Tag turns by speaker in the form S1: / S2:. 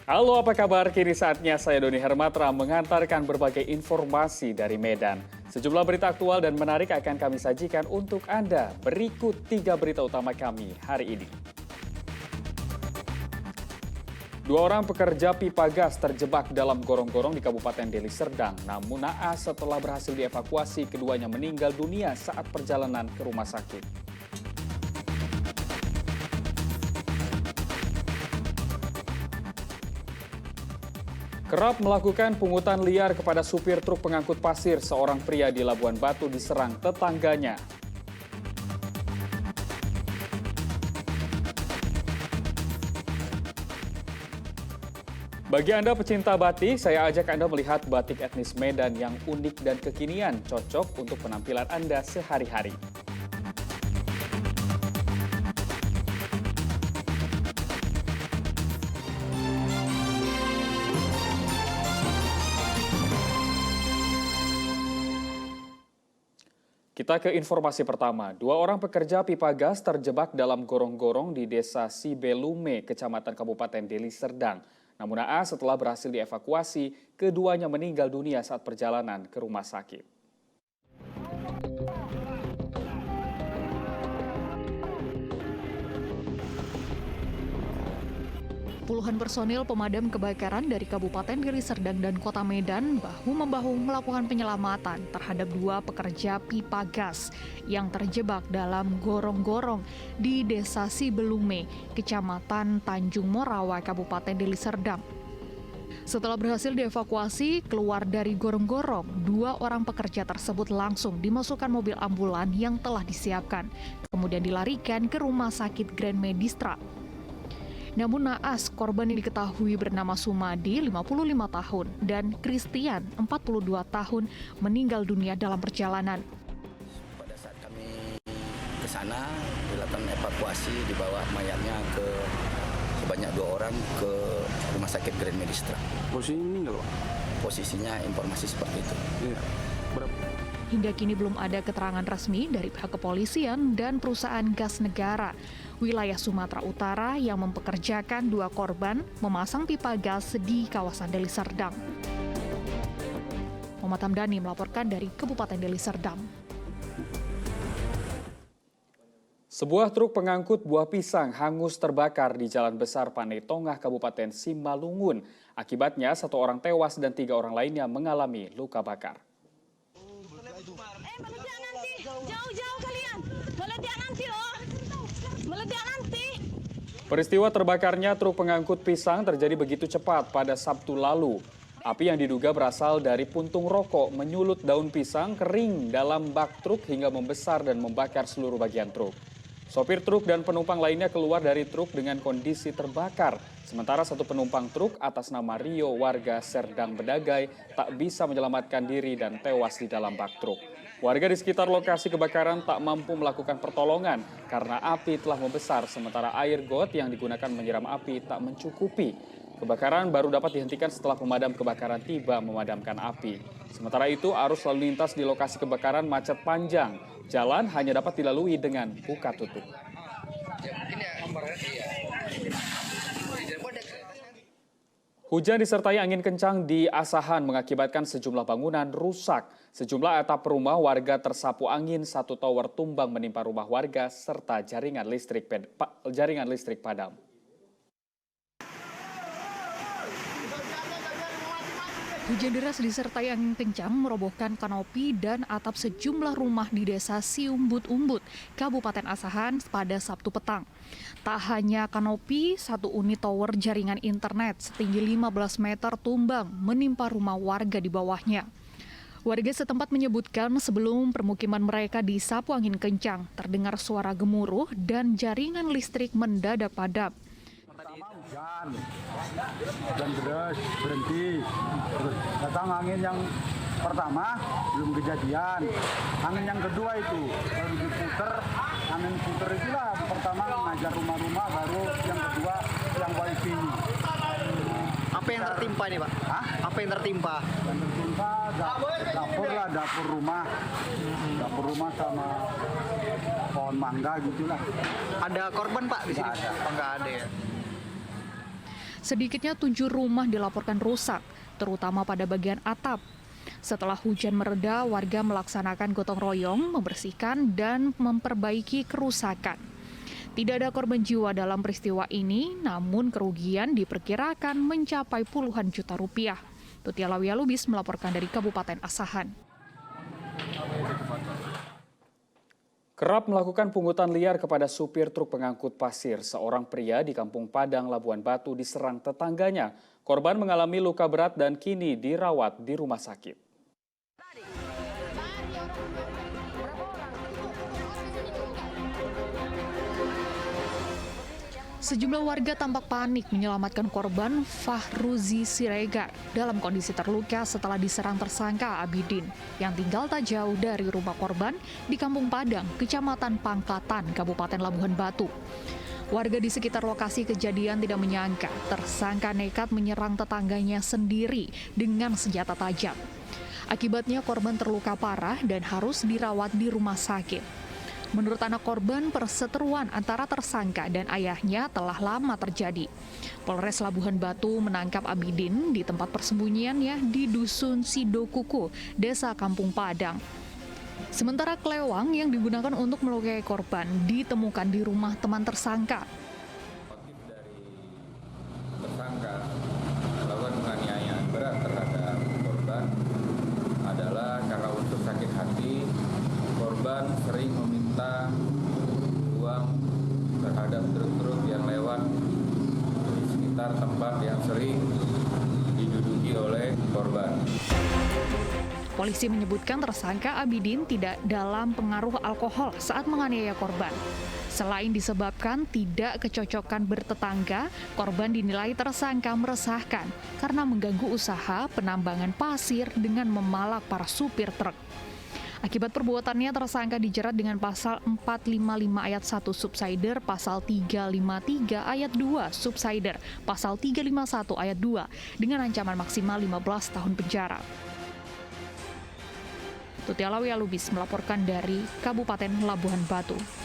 S1: Halo, apa kabar? Kini saatnya saya Doni Hermatra mengantarkan berbagai informasi dari Medan. Sejumlah berita aktual dan menarik akan kami sajikan untuk Anda. Berikut 3 berita utama kami hari ini. 2 orang pekerja pipa gas terjebak dalam gorong-gorong di Kabupaten Deli Serdang. Namun naas setelah berhasil dievakuasi, keduanya meninggal dunia saat perjalanan ke rumah sakit. Kerap melakukan pungutan liar kepada supir truk pengangkut pasir, seorang pria di Labuan Batu diserang tetangganya. Bagi Anda pecinta batik, saya ajak Anda melihat batik etnis Medan yang unik dan kekinian, cocok untuk penampilan Anda sehari-hari. Kita ke informasi pertama. 2 orang pekerja pipa gas terjebak dalam gorong-gorong di desa Sibelume, Kecamatan Kabupaten Deli Serdang. Namun naas setelah berhasil dievakuasi, keduanya meninggal dunia saat perjalanan ke rumah sakit.
S2: Puluhan personil pemadam kebakaran dari Kabupaten Deli Serdang dan Kota Medan bahu-membahu melakukan penyelamatan terhadap 2 pekerja pipa gas yang terjebak dalam gorong-gorong di Desa Sibelume, Kecamatan Tanjung Morawa, Kabupaten Deli Serdang. Setelah berhasil dievakuasi keluar dari gorong-gorong, 2 orang pekerja tersebut langsung dimasukkan mobil ambulan yang telah disiapkan, kemudian dilarikan ke Rumah Sakit Grand Medistra. Namun naas, korban yang diketahui bernama Sumadi, 55 tahun, dan Christian, 42 tahun, meninggal dunia dalam perjalanan.
S3: Pada saat kami ke sana, dilakukan evakuasi, dibawa mayatnya ke sebanyak 2 orang ke Rumah Sakit Grand Medistra.
S4: Posisinya meninggal, Pak?
S3: Posisinya informasi seperti itu.
S4: Iya. Berapa?
S2: Hingga kini belum ada keterangan resmi dari pihak kepolisian dan perusahaan gas negara wilayah Sumatera Utara yang mempekerjakan 2 korban memasang pipa gas di kawasan Deli Serdang. Muhammad Hamdani melaporkan dari Kabupaten Deli Serdang.
S1: Sebuah truk pengangkut buah pisang hangus terbakar di Jalan Besar Panai Tongah, Kabupaten Simalungun. Akibatnya 1 orang tewas dan 3 orang lainnya mengalami luka bakar.
S5: Meledak nanti, jauh-jauh kalian. Meledak nanti loh. Meledak nanti.
S1: Peristiwa terbakarnya truk pengangkut pisang terjadi begitu cepat pada Sabtu lalu. Api yang diduga berasal dari puntung rokok menyulut daun pisang kering dalam bak truk hingga membesar dan membakar seluruh bagian truk. Sopir truk dan penumpang lainnya keluar dari truk dengan kondisi terbakar. Sementara 1 penumpang truk atas nama Rio warga Serdang Bedagai tak bisa menyelamatkan diri dan tewas di dalam bak truk. Warga di sekitar lokasi kebakaran tak mampu melakukan pertolongan karena api telah membesar sementara air got yang digunakan menyiram api tak mencukupi. Kebakaran baru dapat dihentikan setelah pemadam kebakaran tiba memadamkan api. Sementara itu arus lalu lintas di lokasi kebakaran macet panjang. Jalan hanya dapat dilalui dengan buka tutup. Hujan disertai angin kencang di Asahan mengakibatkan sejumlah bangunan rusak. Sejumlah atap rumah warga tersapu angin, 1 tower tumbang menimpa rumah warga serta jaringan listrik padam.
S2: Hujan deras disertai angin kencang merobohkan kanopi dan atap sejumlah rumah di Desa Siumbut-Umbut, Kabupaten Asahan pada Sabtu petang. Tak hanya kanopi, 1 unit tower jaringan internet setinggi 15 meter tumbang menimpa rumah warga di bawahnya. Warga setempat menyebutkan sebelum permukiman mereka disapu angin kencang, terdengar suara gemuruh dan jaringan listrik mendadak padam.
S4: Hujan deras, berhenti. Terus datang angin yang pertama, belum kejadian. Angin yang kedua itu, baru diputer. Angin puter itulah pertama ngajar rumah-rumah, baru yang kedua yang wifi.
S6: Apa yang tertimpa nih, Pak?
S4: Hah?
S6: Apa yang tertimpa?
S4: Yang tertimpa dapur lah, dapur rumah sama pohon mangga gitulah.
S6: Ada korban, Pak, di sini?
S4: Nggak ada.
S6: Oh, nggak ada ya.
S2: Sedikitnya 7 rumah dilaporkan rusak, terutama pada bagian atap. Setelah hujan mereda, warga melaksanakan gotong royong, membersihkan dan memperbaiki kerusakan. Tidak ada korban jiwa dalam peristiwa ini, namun kerugian diperkirakan mencapai puluhan juta rupiah. Tutia Lawia Lubis melaporkan dari Kabupaten Asahan.
S1: Kerap melakukan pungutan liar kepada supir truk pengangkut pasir. Seorang pria di Kampung Padang, Labuan Batu diserang tetangganya. Korban mengalami luka berat dan kini dirawat di rumah sakit.
S2: Sejumlah warga tampak panik menyelamatkan korban Fahruzi Siregar dalam kondisi terluka setelah diserang tersangka Abidin yang tinggal tak jauh dari rumah korban di Kampung Padang, Kecamatan Pangkatan, Kabupaten Labuhan Batu. Warga di sekitar lokasi kejadian tidak menyangka tersangka nekat menyerang tetangganya sendiri dengan senjata tajam. Akibatnya korban terluka parah dan harus dirawat di rumah sakit. Menurut anak korban, perseteruan antara tersangka dan ayahnya telah lama terjadi. Polres Labuhan Batu menangkap Abidin di tempat persembunyiannya di Dusun Sidokuku, Desa Kampung Padang. Sementara kelewang yang digunakan untuk melukai korban ditemukan di rumah teman tersangka.
S7: Motif dari tersangka melakukan penganiayaan berat terhadap korban adalah karena untuk sakit hati. Korban sering meminta uang terhadap truk-truk yang lewat di sekitar tempat yang sering diduduki oleh korban.
S2: Polisi menyebutkan tersangka Abidin tidak dalam pengaruh alkohol saat menganiaya korban. Selain disebabkan tidak kecocokan bertetangga, korban dinilai tersangka meresahkan karena mengganggu usaha penambangan pasir dengan memalak para supir truk. Akibat perbuatannya, tersangka dijerat dengan pasal 455 ayat 1 subsider, pasal 353 ayat 2 subsider, pasal 351 ayat 2 dengan ancaman maksimal 15 tahun penjara. Tutia Lawia Lubis melaporkan dari Kabupaten Labuhan Batu.